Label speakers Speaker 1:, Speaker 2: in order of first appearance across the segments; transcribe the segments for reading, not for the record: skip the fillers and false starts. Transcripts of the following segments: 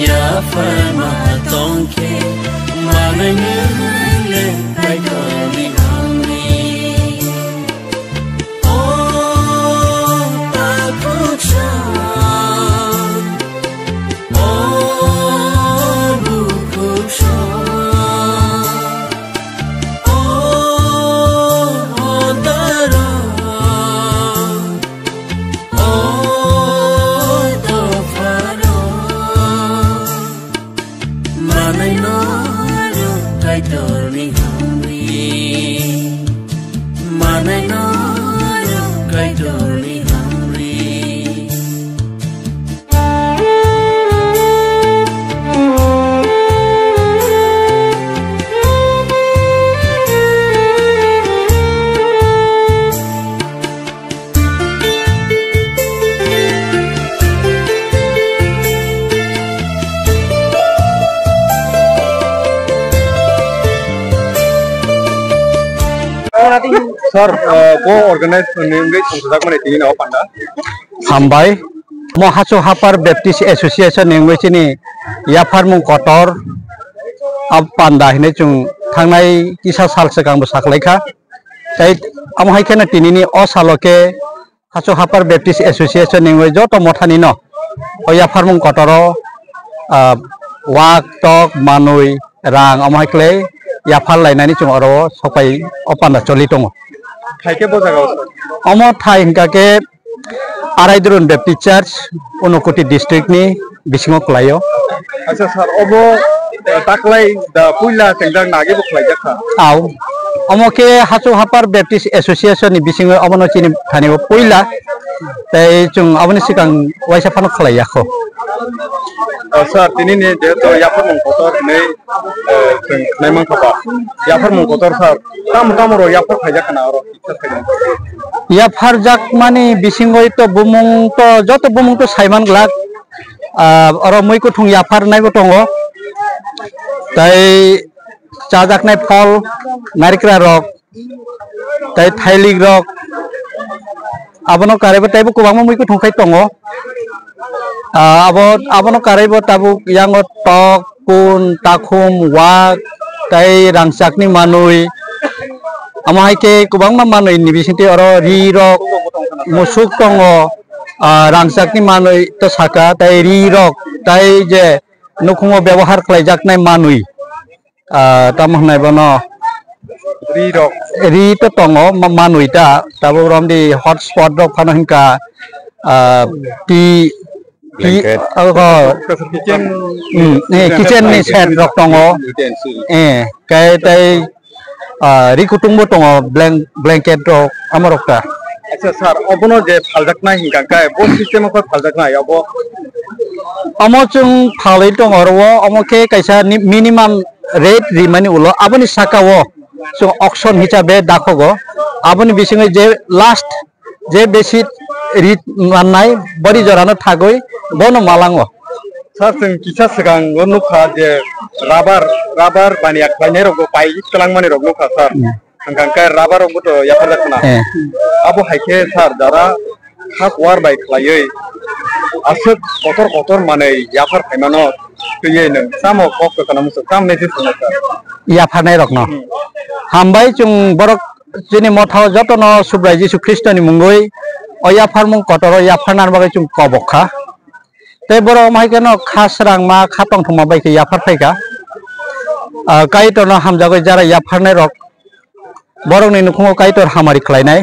Speaker 1: ya farma tonke manane le kaitoli hamri o ta kucha o bu kucha o dara o do faro manai no kaitoli hamri manai no kaitoli hamri
Speaker 2: Sir, wo organize name संस्थाक माने तीन हो पंडा
Speaker 3: हामबाय महासो हापार Baptist association नेंगवेचिनि याफार मुं cutter अब पान्दा हिने जों थांनाय किसा साल सिगांबो साखलायखा ताइ आमहायखेना तिनिनि अ सालके हासो हापार बेप्टिस्ट एसोसिएशन नेंगवे जत मथानि न अ याफार मुं कटर वाक टक मानुय रां आमहायख्ले याफार लायनानि जों अरो सफाय अ पान्दा चलि दङ
Speaker 2: खायके बजागाव
Speaker 3: अमो थाइ हिंकाके आरायदुरुन बेप्टिस्ट चार्च उनकोटी डिस्ट्रिक्ट नि बिसिङाव खलायो
Speaker 2: अच्छा सर अबो ताकलाय दा पुइला सेंदां नागे बखलाय जाखा
Speaker 3: आव अमोके हासो हापार बेप्टिस्ट एसोसिएशन नि बिसिङाव अमनो चिनि थानिबो पुइला ताइ जों अबनि सिगां वाइसा फानो खलायाखो
Speaker 2: सर तिनिनि जेतो याफार मुं कटर नै जों नायमान खाबा याफार मुं कटर सर काम रो याफार खायजा खाना रो
Speaker 3: याफार जाक माने बिसिङै तो बुमुं तो जत बुमुं तो साइमान ग्लाक अरो मैको थुं याफार नायबो दङ ताइ चाजाकनाय फल नारिकरा रक ताइ थाइलिक रक आबनो कारेबो ताइबो गोबां मैको थुंखाय दङ आबनो कारेबो ताबु यांग टक कुन ताखुम वाक ताइ रांसाकनि मानुय आमाहायके गोबां मानुय नि बिसिंते अरो रि रक मुसुक दङ रांसाकनि मानुय तो साका ताइ रि रक ताइ जे नखुङाव व्यवहार खालायजाकनाय मानुय तामहनाय बनो रि तो दङ मानुयटा ताबु रमदि हटस्पट रक फानो हिंका टी किचेन नि सेट रक दङ काय ताइ रिकुटुंबो दङ ब्लैंकेट रक आमरकटा
Speaker 2: अच्छा सर अबनो जे फालजाकना हिंगा काय बो सिस्टेम को फालजाकना याबो
Speaker 3: अमोचुं फालै दङ रव अमोके कैसा मिनिमाम रेट रिमानि उलो आबनि साकावो सो ऑक्शन हिसाबे दाखोगो आबनि बिसिङै जे लास्ट जे बेसिक रिट माननाय बरि जरानो थागै बनो मालाङो
Speaker 2: सर जों किसा सिगां नुखा जे राबार बानिया खायनाय रगो पाइ तलां माने रगो खा सर अंकांका राबार रगो तो याफार जाखना आबो हायके सर दारा हाक वार बाय खलायै आसो कटर माने याफार फायमानो फैयै नों सामो कक kana मुसो काम नेसे सर
Speaker 3: याफारनाय रगनो हामबाय जों बरक जिनि मथाव जतन सुब्राय जिसु ख्रिस्टनि मुंगै अयाफार मुं कटर याफारनार बागै जों कबखा ते बर माइकेनो खासरां मा खापं थमा बायके याफार फायका काइटर न हामजागै जारा याफारनाय रक बरकनि नुखुङाव काइटर हामारि खलायनाय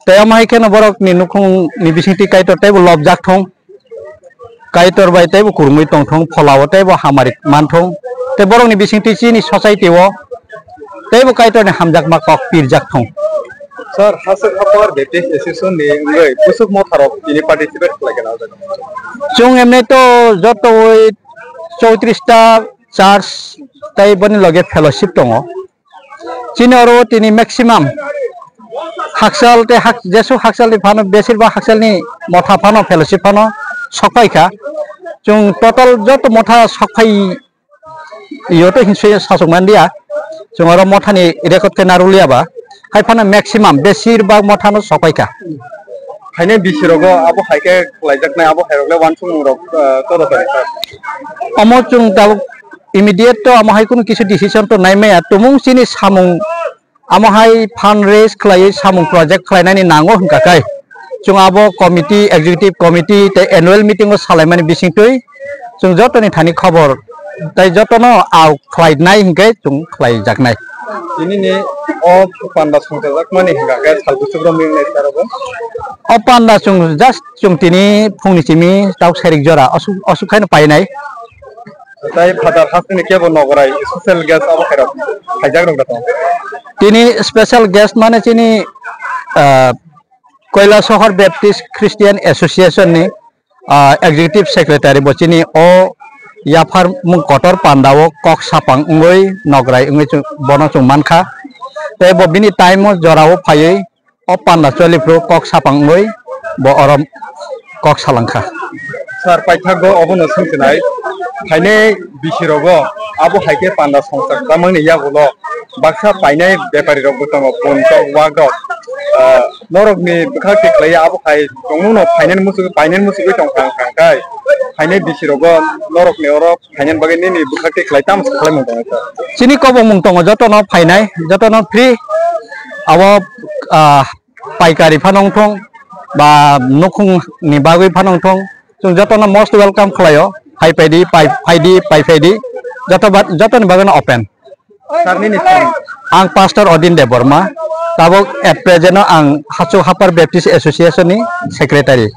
Speaker 3: ते माइकेनो बरकनि नुखुंनि बिसिंति काइटर तेबो लबजाक थं काइटर बाय तेबो कुरमै तंथं फलाव तेबो हामारि मानथं ते बरकनि बिसिंति चिनि सोसाइटिव तेबो काइटरनि हामजाक मा कक पिरजाक थं
Speaker 2: सर हासो हापार बेप्टिस्ट एसोसिएशन नि गै पुसुक मथारक तिनि पार्टिसिपेट खालायगोन
Speaker 3: जों एमने तो जत 34 टा चार्च ताइ बनि लगे फेलोशिप दङ चिनरो तिनि मैक्सिमाम हाक्साल ते हाक जेसु हाक्सालनि फानो बेसिरबा हाक्सालनि मथा फानो फेलोशिप फानो सकायखा जों टोटल जत मथा सकाय इयोto हिंसे सासुकमान दिया जों आरो मथानि रेकर्ड के नारुलियाबा हायफाना maximum बेसिरबा मथानो सकायखा
Speaker 2: Haine bisirogo abo haike khlaijaknai abo hairokle wansung rok todo sar.
Speaker 3: Amo chung tabuk immediate to amo hai kun kisu decision to nai maya tumung sini samung amo hai fundraise khlai samung project khlainani nango hingka kai chung abo committee executive committee te annual meeting o salaimani bisingtui chung jotoni thani khobor tai jotono au khlai nai hingkai chung khlai jaknai
Speaker 2: Ini ni o panda sungjakmani hingka kai salbusugro mingnai sarogo.
Speaker 3: O panda chung just chung tini phungni chimi tauk serik jora asukhaino painai
Speaker 2: Tai father hasni kebo nogorai social guest abo hairok haijak rok dato.
Speaker 3: tini special guest mane chini Kailasohar Baptist Christian Association ni executive secretary bochini o yapar mung kotor pandao kok sapang ngoi nograi ngoi bono chung mankha te bo bini time mo jorao phai o panda choli pro kok sapang ngoi bo orom kok salangkha
Speaker 2: Sar paithago obono sungsinai haine bisirogo abo haike panda songsak tamangni yagulo baksa painai bepari rok butongo ponto wago norok ni bukhakti klai abo hai tongmuno painen musu tongkang kangkai haine bisirogo norok ni orok painen bagini ni bukhakti klai tam khlai mong ta
Speaker 3: sini kobo mung tongo jotono phainai jotono free awo paikari phanong thong ba nukhung ni bagui phanong thong chung jotono most welcome khlaio paidi joton bagana open
Speaker 2: sarni ni
Speaker 3: ang pastor Odin Deborma tabok at present ang Hatsu Hapar Baptist Association ni secretary